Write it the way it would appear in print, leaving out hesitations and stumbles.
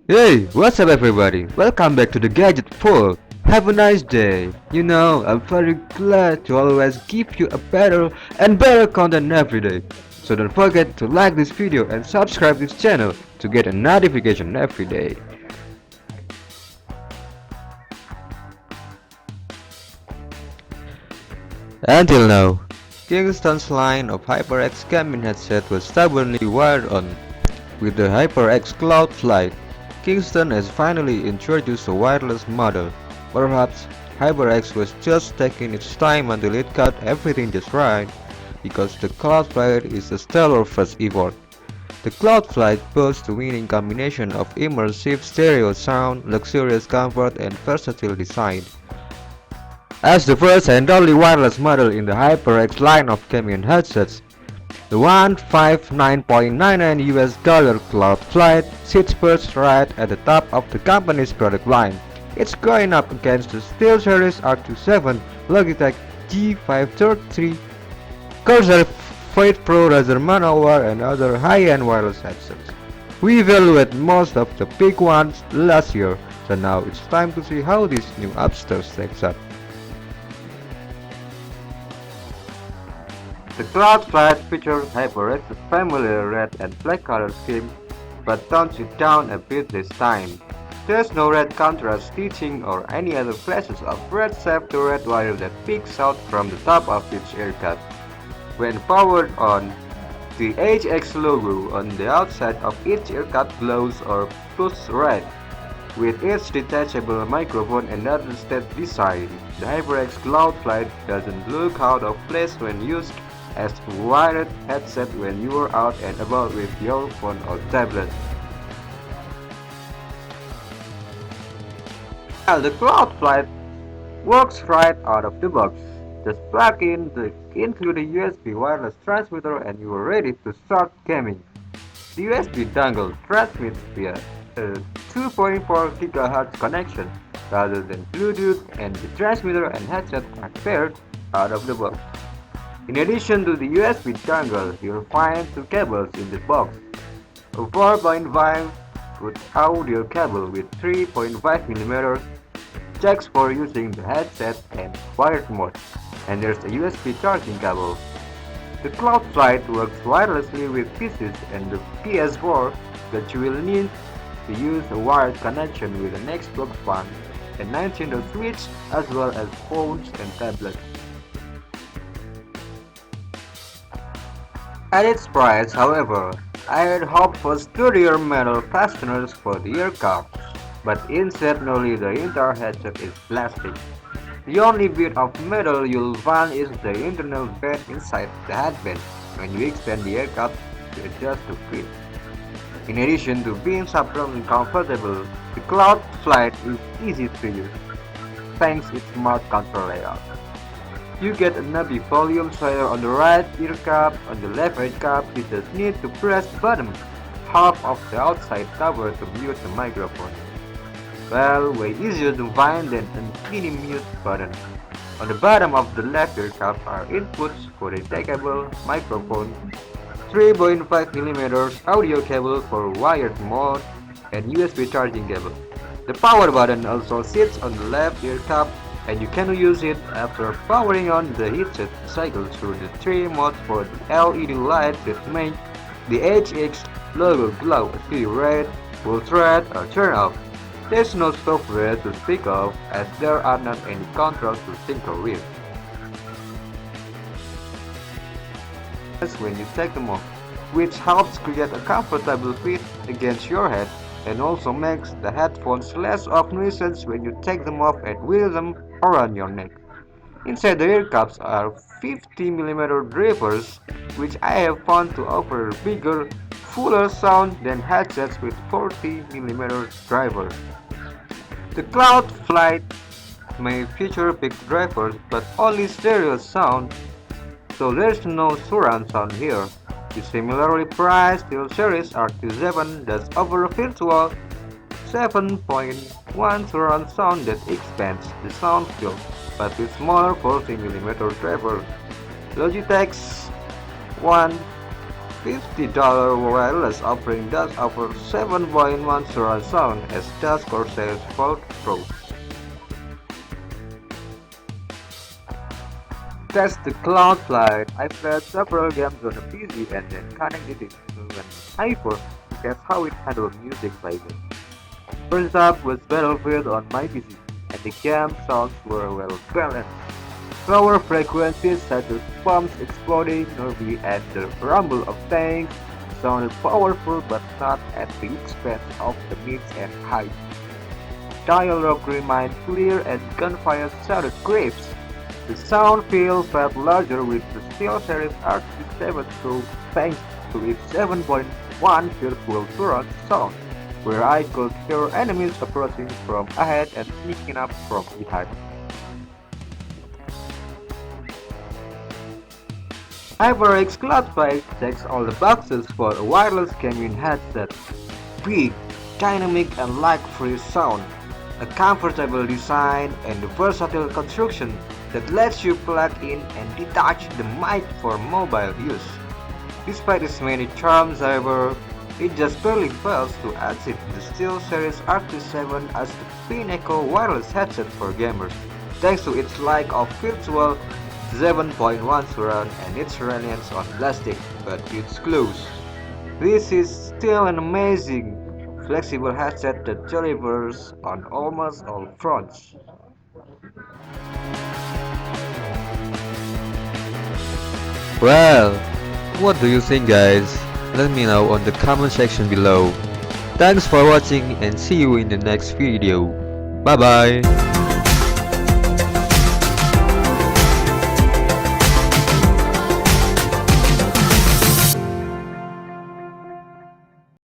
Hey, what's up everybody? Welcome back to the Gadget 4. Have a nice day. I'm very glad to always give you a better and better content every day. So don't forget to like this video and subscribe this channel to get a notification every day. Until now, Kingston's line of HYPERX gaming headset was stubbornly wired on. With the HYPERX CLOUD FLIGHT, Kingston has finally introduced a wireless model. Perhaps HYPERX was just taking its time until it got everything just right, because the Cloud Flight is a stellar first effort. The Cloud Flight boasts a winning combination of immersive stereo sound, luxurious comfort, and versatile design. As the first and only wireless model in the HYPERX line of gaming headsets, the $159.99 Cloud Flight sits perched right at the top of the company's product line. It's going up against the SteelSeries R27, Logitech G533, Corsair Fate Pro Razer Manowar, and other high-end wireless headsets. We evaluated most of the big ones last year, so now it's time to see how this new upstairs stacks up. The Cloud Flight features HYPERX's familiar red and black color scheme, but tones it down a bit this time. There's no red contrast stitching or any other flashes of red shape to red wire that peeks out from the top of each earcut. When powered on, the HX logo on the outside of each earcut glows or pushes red. With its detachable microphone and other state design, the HYPERX Cloud Flight doesn't look out of place when used as a wired headset when you are out and about with your phone or tablet. While the Cloud Flight works right out of the box, just plug into the USB wireless transmitter and you are ready to start gaming. The USB dongle transmits via a 2.4 GHz connection rather than Bluetooth, and the transmitter and headset are paired out of the box. In addition to the USB dongle, you'll find two cables in the box. A 4.5-foot audio cable with 3.5mm jacks for using the headset and wired mode, and there's a USB charging cable. The Cloud Flight works wirelessly with PCs and the PS4, but you will need to use a wired connection with an Xbox One and Nintendo Switch, as well as phones and tablets. At its price, however, I had hoped for sturdier metal fasteners for the ear cuff, but instead nearly the entire headset is plastic. The only bit of metal you'll find is the internal bed inside the headband when you extend the ear cuff to adjust to fit. In addition to being supremely comfortable, the Cloud Flight is easy to use, thanks to its smart control layout. You get a knobby volume slider on the right ear cup. On the left ear cup, you just need to press the bottom half of the outside cover to mute the microphone. Well, way easier to find than a mini mute button. On the bottom of the left ear cup are inputs for the detachable microphone, 3.5mm audio cable for wired mode, and USB charging cable. The power button also sits on the left ear cup, and you can use it after powering on the headset to cycle through the three modes for the LED lights that make the HX logo glow a clear red, full red, or turn off. There's no software to speak of, as there are not any controls to tinker with. When you take them off, which helps create a comfortable fit against your head and also makes the headphones less of nuisance when you take them off and wear them around your neck. Inside the ear cups are 50mm drivers, which I have found to offer bigger, fuller sound than headsets with 40mm drivers. The Cloud Flight may feature big drivers but only stereo sound, so there's no surround sound here. The similarly priced SteelSeries R27 does offer a virtual 7.1 surround sound that expands the sound field, but with smaller 40mm driver. Logitech's $50 wireless offering does offer 7.1 surround sound as does Corsair's Fold Pro. That's the Cloud Flight. I played several games on the PC and then connected it to an HYPERX to test how it handled music playback. First up was Battlefield on my PC, and the game sounds were well balanced. Lower frequencies such as bombs exploding nearby and the rumble of tanks sounded powerful but not at the expense of the mix and high. Dialogue remained clear and gunfire sounded crisp. The sound field felt larger with the SteelSeries R67 Pro thanks to its 7.1 virtual surround sound, where I could hear enemies approaching from ahead and sneaking up from behind. HYPERX Cloud Flight checks all the boxes for a wireless gaming headset. Big, dynamic and lag-free sound, a comfortable design and a versatile construction that lets you plug in and detach the mic for mobile use. Despite its many charms, however, it just barely fails to exit the SteelSeries R67 as the pinnacle wireless headset for gamers, thanks to its lack of virtual 7.1 surround and its reliance on plastic, but it's close. This is still an amazing, flexible headset that delivers on almost all fronts. Well, what do you think, guys? Let me know on the comment section below. Thanks for watching and see you in the next video. Bye bye.